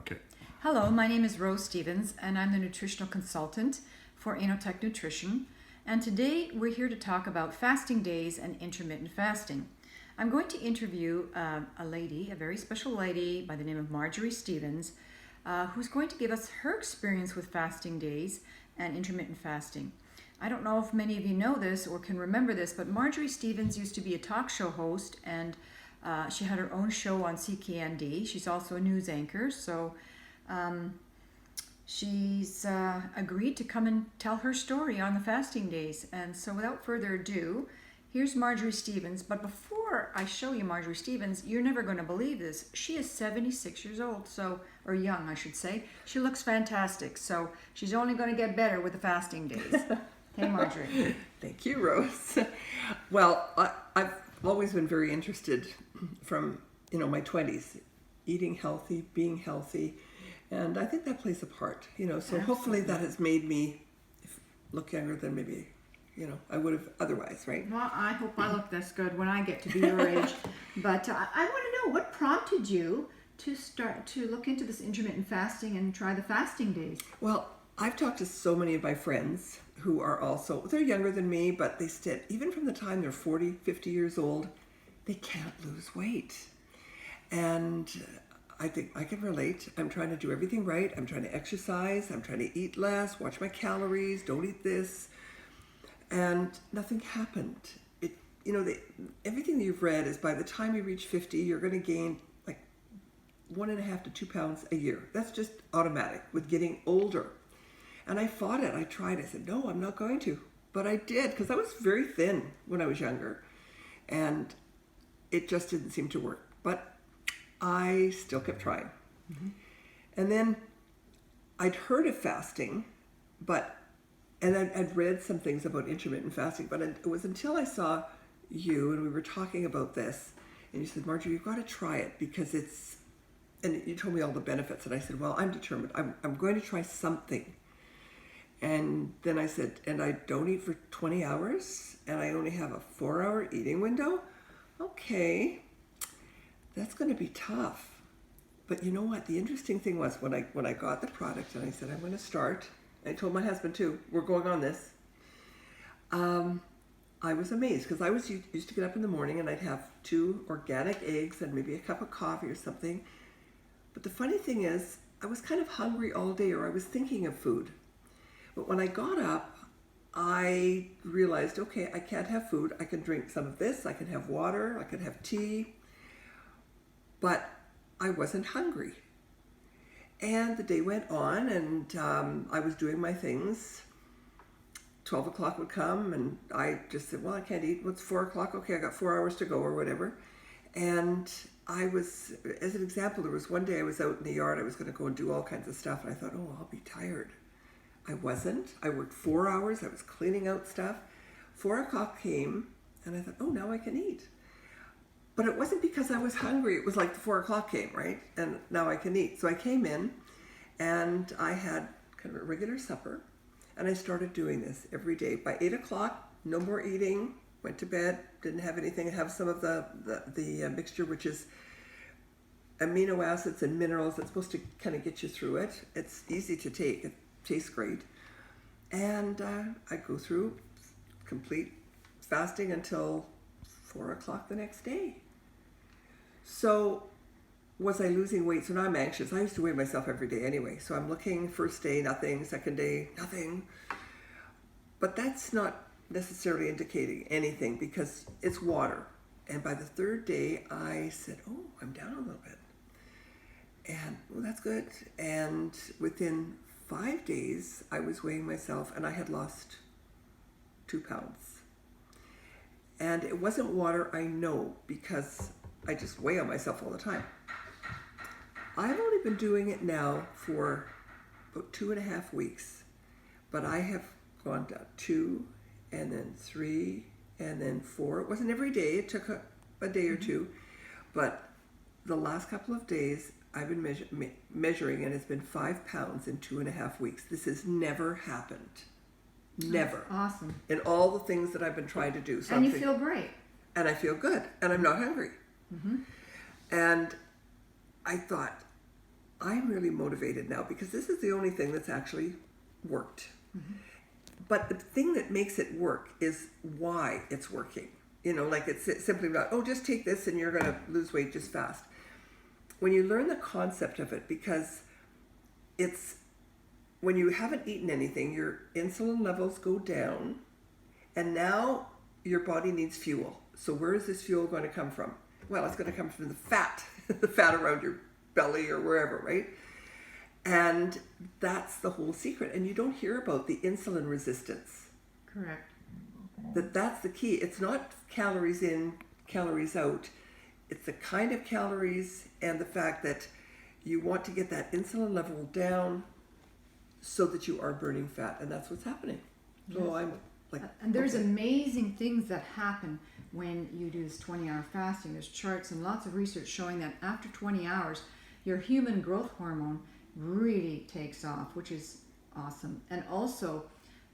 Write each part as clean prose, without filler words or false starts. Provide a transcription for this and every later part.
Okay. Hello, my name is Rose Stevens, and I'm the nutritional consultant for Anotech Nutrition. And today we're here to talk about fasting days and intermittent fasting. I'm going to interview a lady, a very special lady by the name of Marjorie Stevens, who's going to give us her experience with fasting days and intermittent fasting. I don't know if many of you know this or can remember this, but Marjorie Stevens used to be a talk show host, and she had her own show on CKND. She's also a news anchor, so she's agreed to come and tell her story on the fasting days. And so without further ado, here's Marjorie Stevens. But before I show you Marjorie Stevens, you're never going to believe this. She is 76 years old, or young, I should say. She looks fantastic, so she's only going to get better with the fasting days. Hey, Marjorie. Thank you, Rose. Well, I've always been very interested from, my 20s, eating healthy, being healthy, and I think that plays a part, so Absolutely. Hopefully that has made me look younger than maybe, I would have otherwise, right? Well, I hope I look this good when I get to be your age. But I want to know, what prompted you to start to look into this intermittent fasting and try the fasting days? Well, I've talked to so many of my friends who are they're younger than me, but they still, even from the time they're 40, 50 years old, they can't lose weight. And I think I can relate. I'm trying to do everything right. I'm trying to exercise. I'm trying to eat less, watch my calories, don't eat this. And nothing happened. Everything that you've read is by the time you reach 50, you're going to gain like 1.5 to 2 pounds a year. That's just automatic with getting older. And I fought it. I tried. I said, no, I'm not going to. But I did, because I was very thin when I was younger. And it just didn't seem to work. But I still kept trying. Mm-hmm. And then I'd heard of fasting, and I'd read some things about intermittent fasting, but it was until I saw you and we were talking about this, and you said, Marjorie, you've got to try it because and you told me all the benefits, and I said, well, I'm determined. I'm going to try something. And then I said, and I don't eat for 20 hours, and I only have a 4-hour eating window? Okay, that's going to be tough. But you know what? The interesting thing was when I got the product and I said, I'm going to start, I told my husband too, we're going on this. I was amazed because I used to get up in the morning and I'd have 2 organic eggs and maybe a cup of coffee or something. But the funny thing is, I was kind of hungry all day, or I was thinking of food. But when I got up, I realized, okay, I can't have food. I can drink some of this. I can have water. I can have tea. But I wasn't hungry. And the day went on, and I was doing my things. 12 o'clock would come, and I just said, well, I can't eat. What's 4 o'clock? Okay, I got 4 hours to go or whatever. And I was, as an example, there was one day I was out in the yard. I was going to go and do all kinds of stuff. And I thought, oh, I'll be tired. I wasn't. I worked 4 hours. I was cleaning out stuff. 4 o'clock came, and I thought, oh, now I can eat. But it wasn't because I was hungry. It was like the 4 o'clock came, right? And now I can eat. So I came in, and I had kind of a regular supper, and I started doing this every day. By 8 o'clock, no more eating. Went to bed. Didn't have anything. Have some of the mixture, which is amino acids and minerals. That's supposed to kind of get you through it. It's easy to take. It tastes great. And I go through complete fasting until 4 o'clock the next day. So was I losing weight? So now I'm anxious. I used to weigh myself every day anyway. So I'm looking, first day, nothing. Second day, nothing. But that's not necessarily indicating anything because it's water. And by the third day, I said, oh, I'm down a little bit. And, well, that's good. And within 5 days, I was weighing myself, and I had lost 2 pounds. And it wasn't water, I know, because I just weigh on myself all the time. I've only been doing it now for about 2.5 weeks, but I have gone down 2, and then 3, and then 4. It wasn't every day, it took a day or two, but the last couple of days, I've been measuring, and it's been 5 pounds in 2.5 weeks. This has never happened. Never. That's awesome. In all the things that I've been trying to do. So And you feel great. And I feel good. And I'm not hungry. Mm-hmm. And I thought, I'm really motivated now because this is the only thing that's actually worked. Mm-hmm. But the thing that makes it work is why it's working. Like it's simply not, oh, just take this and you're going to lose weight just fast. When you learn the concept of it, because it's when you haven't eaten anything, your insulin levels go down, and now your body needs fuel. So where is this fuel going to come from? Well, it's going to come from the fat, the fat around your belly or wherever, right? And that's the whole secret. And you don't hear about the insulin resistance. Correct. That's the key. It's not calories in, calories out. It's the kind of calories and the fact that you want to get that insulin level down so that you are burning fat. And that's what's happening. Yes. So I'm like... And there's okay. amazing things that happen when you do this 20-hour fasting. There's charts and lots of research showing that after 20 hours, your human growth hormone really takes off, which is awesome. And also,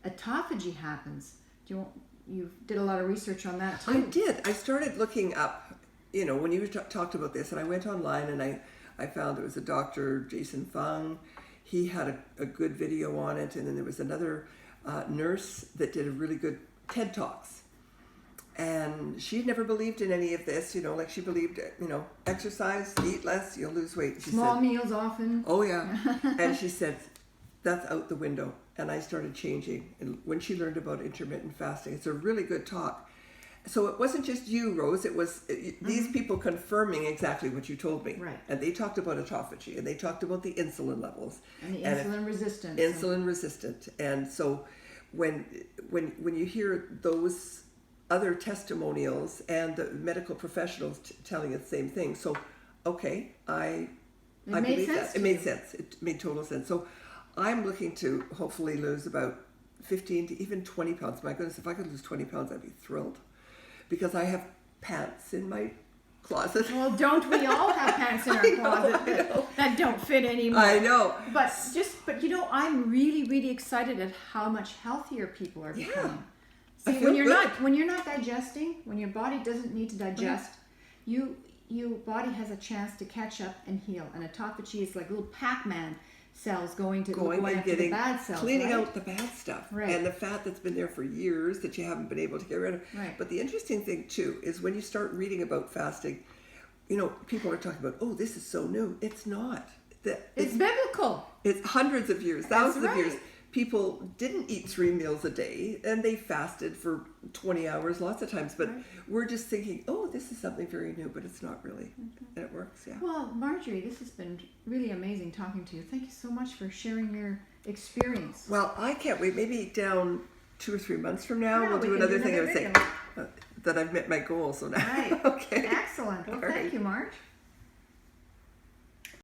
autophagy happens. You did a lot of research on that too. I did. I started looking up, when you talked about this, and I went online and I found there was a Dr. Jason Fung. He had a good video on it, and then there was another nurse that did a really good TED Talks. And she never believed in any of this, like she believed, exercise, eat less, you'll lose weight. She Small said, meals often. oh yeah. And she said, that's out the window. And I started changing. And when she learned about intermittent fasting, it's a really good talk. So it wasn't just you, Rose, it was these people confirming exactly what you told me. Right. And they talked about autophagy, and they talked about the insulin levels. And the insulin resistance. Insulin resistant. And so when you hear those other testimonials and the medical professionals telling us the same thing, so okay, I believe that. It made sense. It made total sense. So I'm looking to hopefully lose about 15 to even 20 pounds. My goodness, if I could lose 20 pounds, I'd be thrilled. Because I have pants in my closet. Well, don't we all have pants in our closet that don't fit anymore? I know. But I'm really, really excited at how much healthier people are becoming. See, when you're not digesting, when your body doesn't need to digest, your body has a chance to catch up and heal. And autophagy is like little Pac-Man cells going after the bad cells, cleaning out the bad stuff, right, and the fat that's been there for years that you haven't been able to get rid of. Right. But the interesting thing too is when you start reading about fasting, people are talking about, oh, this is so new. It's not. It's biblical. It's hundreds of years, thousands That's of years. right. People didn't eat 3 meals a day, and they fasted for 20 hours lots of times. But we're just thinking, oh, this is something very new, but it's not really. And it works, yeah. Well, Marjorie, this has been really amazing talking to you. Thank you so much for sharing your experience. Well, I can't wait. Maybe down 2 or 3 months from now, we'll do we another can thing. I was video. saying that I've met my goal, so now. Right. Okay. Excellent. Well, All right. thank you, Marge.